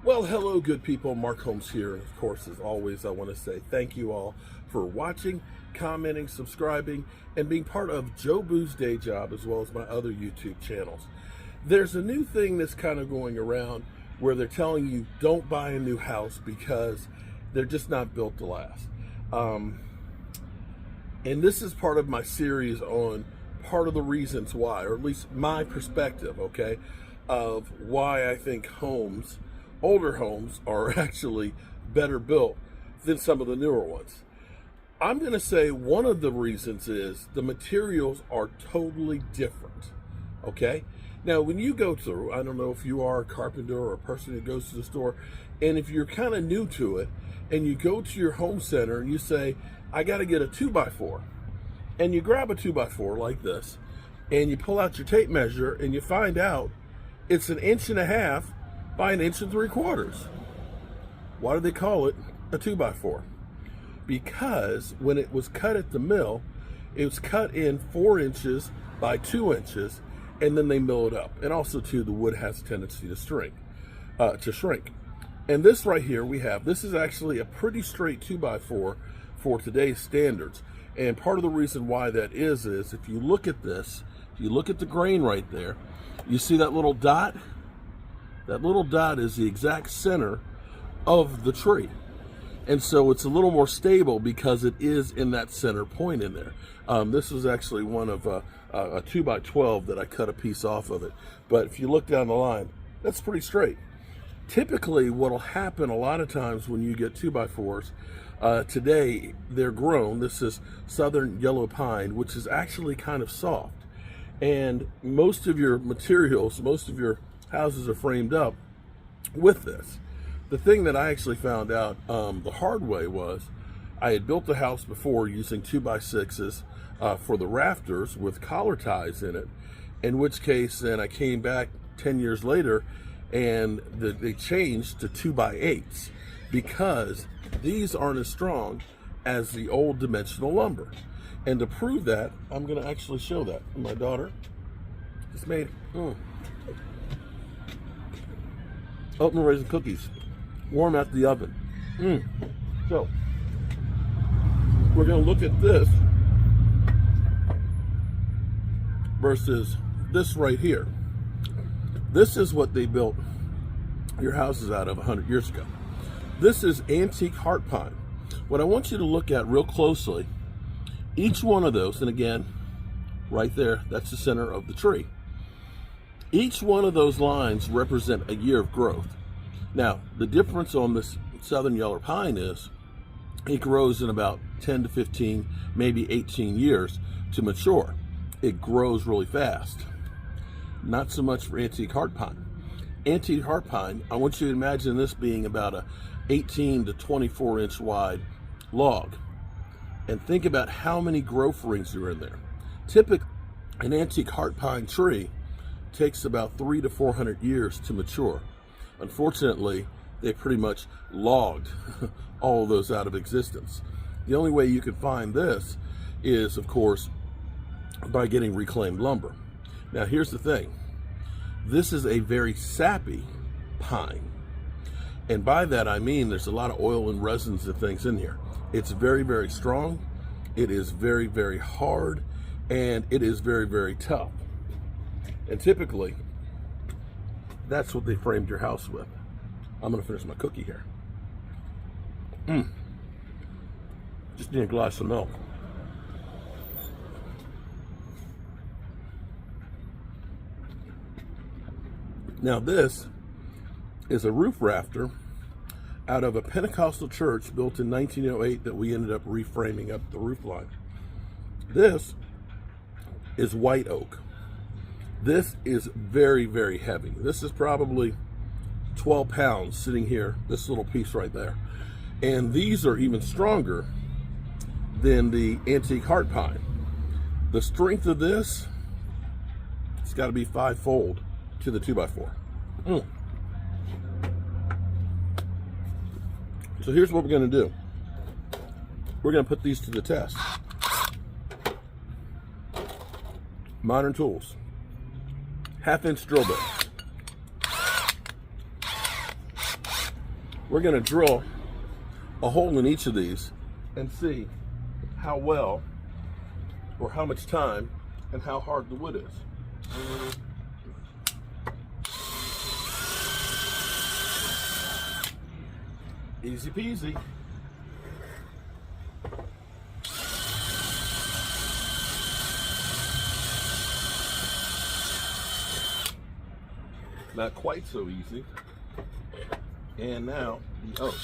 Well, hello, good people. Mark Holmes here. And of course, as always, I want to say thank you all for watching, commenting, subscribing, and being part of Joe Boo's Day Job, as well as my other YouTube channels. There's a new thing that's kind of going around where they're telling you don't buy a new house because they're just not built to last. And this is part of my series on part of the reasons why, or at least my perspective, okay, of why I think older homes are actually better built than some of the newer ones. I'm going to say one of the reasons is the materials are totally different. Okay? Now, when you go through, I don't know if you are a carpenter or a person who goes to the store, and if you're kind of new to it, and you go to your home center and you say, I got to get a 2x4, and you grab a 2x4 like this, and you pull out your tape measure, and you find out it's 1.5 inches by 1 3/4 inches. Why do they call it a 2x4? Because when it was cut at the mill, it was cut in 4 inches by 2 inches, and then they mill it up. And also, too, the wood has a tendency to shrink. And this right here this is actually a pretty straight 2x4 for today's standards. And part of the reason why that is if you look at this, if you look at the grain right there, you see that little dot? That little dot is the exact center of the tree. And so it's a little more stable because it is in that center point in there. This was actually one of a 2x12 that I cut a piece off of it. But if you look down the line, that's pretty straight. Typically, what'll happen a lot of times when you get 2x4s, today they're grown. This is southern yellow pine, which is actually kind of soft. And most of your materials, most of your houses are framed up with this. The thing that I actually found out the hard way was I had built a house before using 2x6s for the rafters with collar ties in it, in which case then I came back 10 years later and they changed to 2x8s because these aren't as strong as the old dimensional lumber. And to prove that, I'm going to actually show that. My daughter just made oatmeal raisin cookies, warm out the oven. So we're going to look at this versus this right here. This is what they built your houses out of 100 years ago. This is antique heart pine. What I want you to look at real closely, each one of those, and again, right there, that's the center of the tree. Each one of those lines represent a year of growth. Now, the difference on this southern yellow pine is it grows in about 10 to 15, maybe 18 years to mature. It grows really fast. Not so much for antique heart pine. Antique heart pine, I want you to imagine this being about a 18 to 24 inch wide log. And think about how many growth rings are in there. Typically, an antique heart pine tree takes about 300 to 400 years to mature. Unfortunately, they pretty much logged all of those out of existence. The only way you can find this is, of course, by getting reclaimed lumber. Now, here's the thing. This is a very sappy pine. And by that, I mean there's a lot of oil and resins and things in here. It's very, very strong. It is very, very hard. And it is very, very tough. And typically, that's what they framed your house with. I'm going to finish my cookie here. Just need a glass of milk. Now this is a roof rafter out of a Pentecostal church built in 1908 that we ended up reframing up the roof line. This is white oak. This is very, very heavy. This is probably 12 pounds sitting here, this little piece right there. And these are even stronger than the antique heart pine. The strength of this, it's got to be 5-fold to the 2x4. So here's what we're going to do. We're going to put these to the test. Modern tools. 1/2 inch drill bit. we're going to drill a hole in each of these and see how well or how much time and how hard the wood is. Easy peasy. Not quite so easy. And now the oak.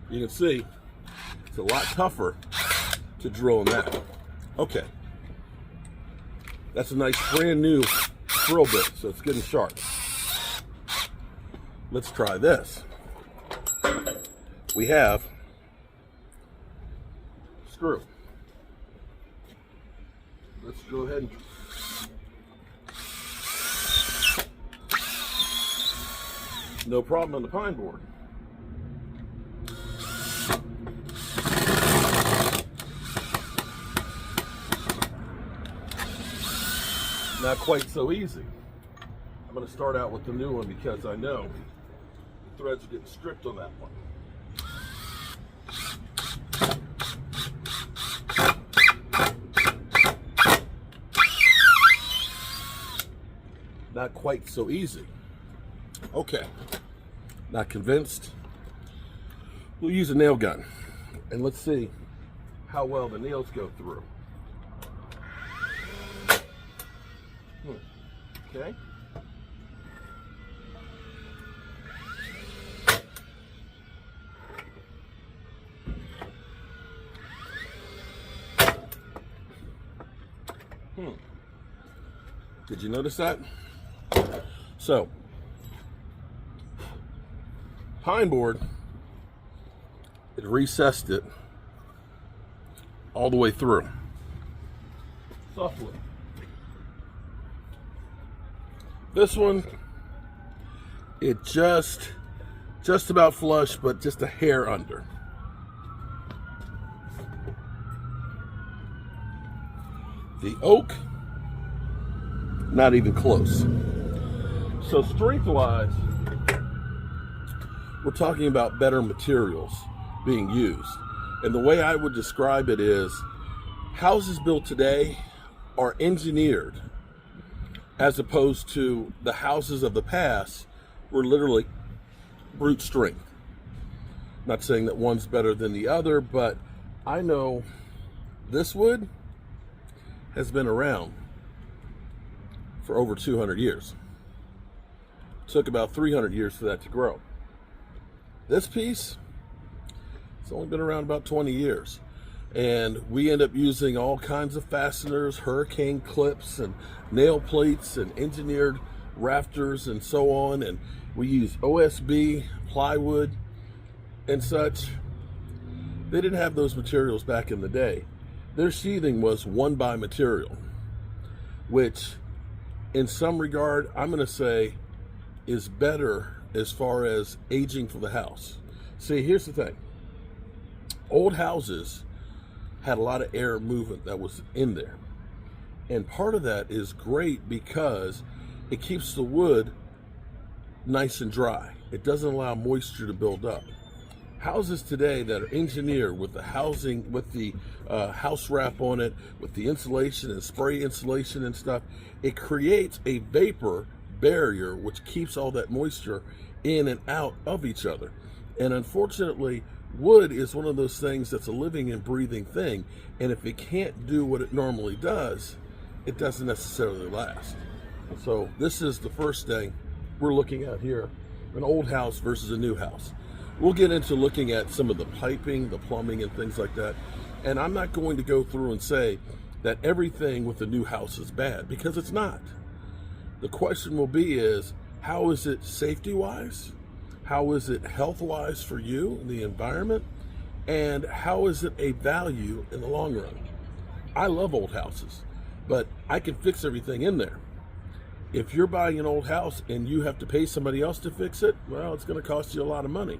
You can see it's a lot tougher to drill in that. Okay. That's a nice brand new drill bit, so it's getting sharp. Let's try this. We have screw. Let's go ahead and no problem on the pine board. Not quite so easy. I'm going to start out with the new one because I know the threads are getting stripped on that one. Not quite so easy. Okay, not convinced. We'll use a nail gun and let's see how well the nails go through. Okay. Did you notice that? So, pine board, it recessed it all the way through. Softwood. This one, it just about flush, but just a hair under. The oak, not even close. So strength-wise, we're talking about better materials being used. And the way I would describe it is, houses built today are engineered as opposed to the houses of the past were literally brute strength. Not saying that one's better than the other, but I know this wood has been around for over 200 years. It took about 300 years for that to grow. This piece, it's only been around about 20 years. And we end up using all kinds of fasteners, hurricane clips, and nail plates, and engineered rafters, and so on. And we use OSB, plywood, and such. They didn't have those materials back in the day. Their sheathing was one-by material, which in some regard, I'm going to say is better as far as aging for the house. See, here's the thing. Old houses had a lot of air movement that was in there. And part of that is great because it keeps the wood nice and dry. It doesn't allow moisture to build up. Houses today that are engineered with the housing, with the house wrap on it, with the insulation and spray insulation and stuff, it creates a vapor barrier which keeps all that moisture in and out of each other. And unfortunately, wood is one of those things that's a living and breathing thing, and if it can't do what it normally does, it doesn't necessarily last. So this is the first thing we're looking at here, an old house versus a new house. We'll get into looking at some of the piping, the plumbing, and things like that. And I'm not going to go through and say that everything with the new house is bad, because it's not. The question will be is, how is it safety-wise? How is it health-wise for you and the environment? And how is it a value in the long run? I love old houses, but I can fix everything in there. If you're buying an old house and you have to pay somebody else to fix it, well, it's going to cost you a lot of money.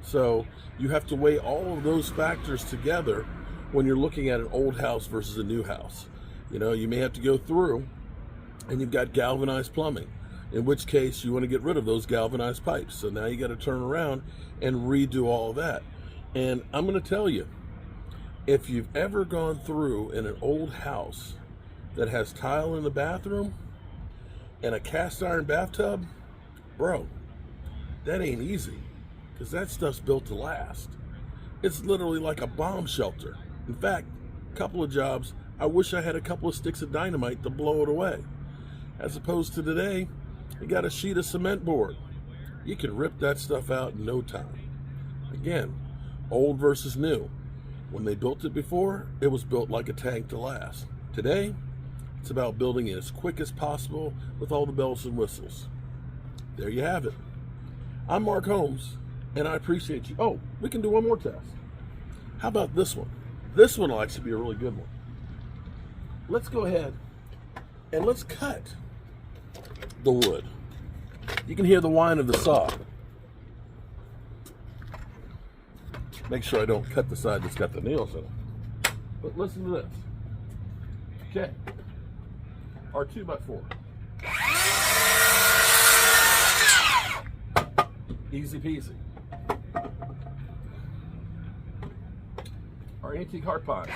So you have to weigh all of those factors together when you're looking at an old house versus a new house. You know, you may have to go through and you've got galvanized plumbing, in which case you want to get rid of those galvanized pipes. So now you got to turn around and redo all of that. And I'm going to tell you, if you've ever gone through in an old house that has tile in the bathroom and a cast iron bathtub, bro, that ain't easy, because that stuff's built to last. It's literally like a bomb shelter. In fact, a couple of jobs, I wish I had a couple of sticks of dynamite to blow it away. As opposed to today, you got a sheet of cement board. You can rip that stuff out in no time. Again, old versus new. When they built it before, it was built like a tank to last. Today, it's about building it as quick as possible with all the bells and whistles. There you have it. I'm Mark Holmes, and I appreciate you. Oh, we can do one more test. How about this one? This one will actually be a really good one. Let's go ahead and let's cut the wood. You can hear the whine of the saw. Make sure I don't cut the side that's got the nails in it. But listen to this. Okay. Our 2x4. Easy peasy. Our antique heart pine.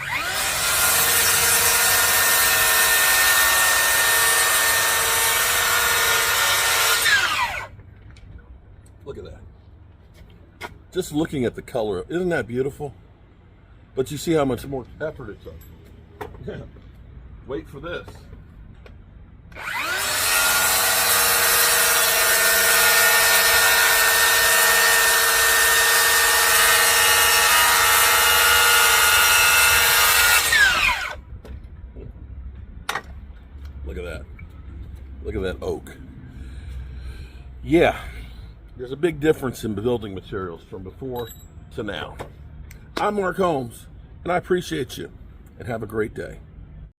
Look at that. Just looking at the color, isn't that beautiful? But you see how much more effort it took. Yeah. Wait for this. Look at that. Look at that oak. Yeah. There's a big difference in building materials from before to now. I'm Mark Holmes, and I appreciate you, and have a great day.